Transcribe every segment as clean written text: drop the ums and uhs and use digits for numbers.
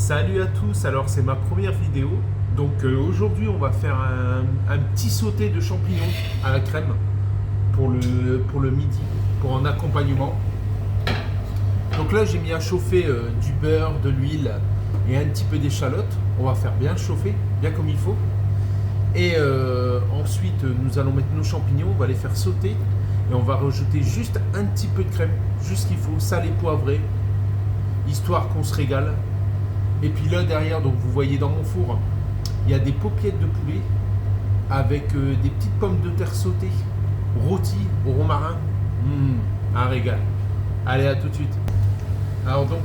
Salut à tous, alors c'est ma première vidéo. Donc aujourd'hui on va faire un petit sauté de champignons à la crème pour le midi, pour un accompagnement. Donc là j'ai mis à chauffer du beurre, de l'huile et un petit peu d'échalote. On va faire bien chauffer, bien comme il faut. Et ensuite nous allons mettre nos champignons, on va les faire sauter. Et on va rajouter juste un petit peu de crème, juste ce qu'il faut, salé, poivré, histoire qu'on se régale. Et puis là derrière, donc vous voyez dans mon four, il y a des paupiètes de poulet avec des petites pommes de terre sautées, rôties au romarin. Un régal. Allez, à tout de suite. Alors donc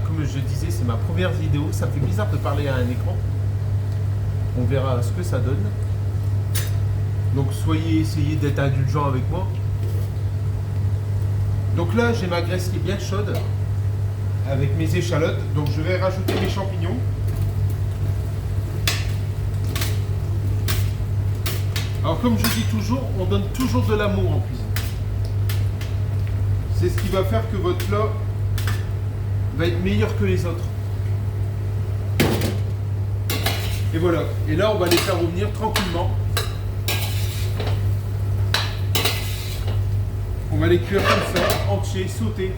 comme je disais, c'est ma première vidéo. Ça me fait bizarre de parler à un écran. On verra ce que ça donne. Donc essayez d'être indulgent avec moi. Donc là j'ai ma graisse qui est bien chaude avec mes échalotes, donc je vais rajouter mes champignons. Alors comme je dis toujours, on donne toujours de l'amour en cuisine. C'est ce qui va faire que votre plat va être meilleur que les autres. Et voilà, et là on va les faire revenir tranquillement. On va les cuire comme ça, entiers, sautés.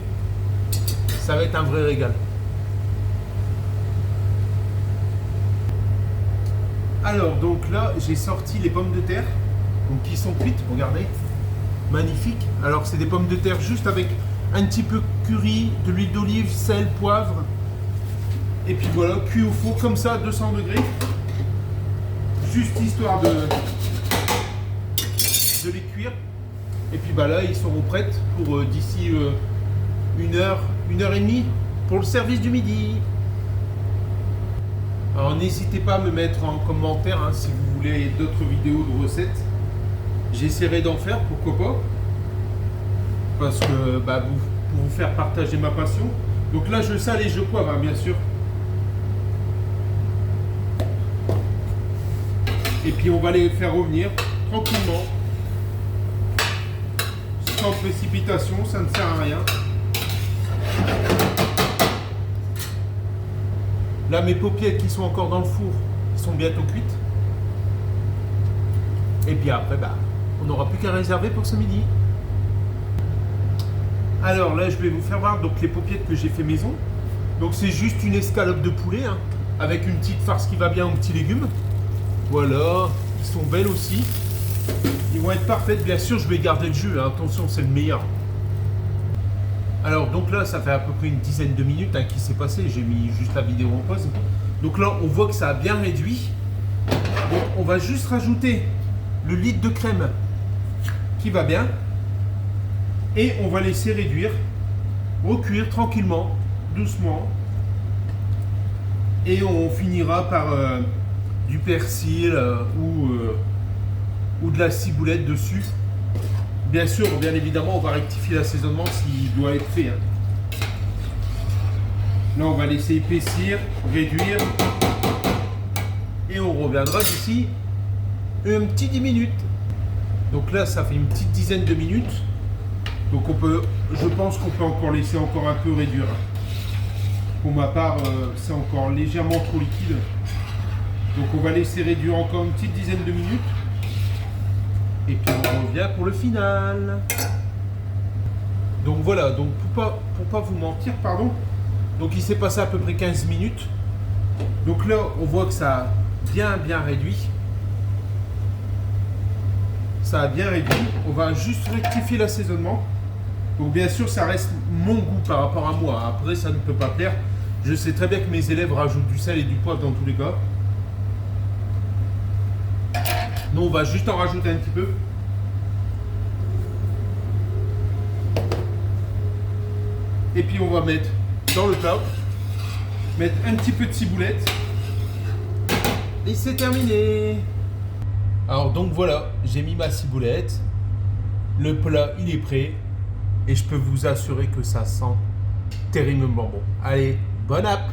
Ça va être un vrai régal. Alors donc là j'ai sorti les pommes de terre donc, qui sont cuites, regardez, magnifique. Alors c'est des pommes de terre juste avec un petit peu curry, de l'huile d'olive, sel, poivre. Et puis voilà, cuit au four comme ça à 200 degrés. Juste histoire de les cuire. Et puis bah là ils seront prêts pour d'ici une heure et demie pour le service du midi. Alors n'hésitez pas à me mettre en commentaire si vous voulez d'autres vidéos de recettes. J'essaierai d'en faire, pourquoi pas. Parce que pour vous faire partager ma passion. Donc là je sale et je poivre bien sûr. Et puis on va les faire revenir tranquillement. Sans précipitation, ça ne sert à rien. Là, mes paupiètes qui sont encore dans le four, sont bientôt cuites. Et puis après, on n'aura plus qu'à réserver pour ce midi. Alors là, je vais vous faire voir donc, les paupiètes que j'ai fait maison. Donc c'est juste une escalope de poulet, avec une petite farce qui va bien aux petits légumes. Voilà, ils sont belles aussi. Ils vont être parfaites, bien sûr, je vais garder le jus, attention, c'est le meilleur. Alors donc là, ça fait à peu près une dizaine de minutes qui s'est passé, j'ai mis juste la vidéo en pause. Donc là, on voit que ça a bien réduit. Donc on va juste rajouter le litre de crème qui va bien. Et on va laisser réduire, recuire tranquillement, doucement. Et on finira par du persil ou de la ciboulette dessus. Bien sûr, bien évidemment, on va rectifier l'assaisonnement s'il doit être fait. Là, on va laisser épaissir, réduire. Et on reviendra d'ici un petit 10 minutes. Donc là, ça fait une petite dizaine de minutes. Donc je pense qu'on peut encore laisser encore un peu réduire. Pour ma part, c'est encore légèrement trop liquide. Donc on va laisser réduire encore une petite dizaine de minutes. Et puis on revient pour le final. Donc voilà, donc pour pas vous mentir, pardon. Donc il s'est passé à peu près 15 minutes. Donc là, on voit que ça a bien réduit. Ça a bien réduit. On va juste rectifier l'assaisonnement. Donc bien sûr, ça reste mon goût par rapport à moi. Après, ça ne peut pas plaire. Je sais très bien que mes élèves rajoutent du sel et du poivre dans tous les cas. Nous, on va juste en rajouter un petit peu. Et puis, on va mettre dans le plat, mettre un petit peu de ciboulette. Et c'est terminé. Alors, donc voilà, j'ai mis ma ciboulette. Le plat, il est prêt. Et je peux vous assurer que ça sent terriblement bon. Allez, bonne app!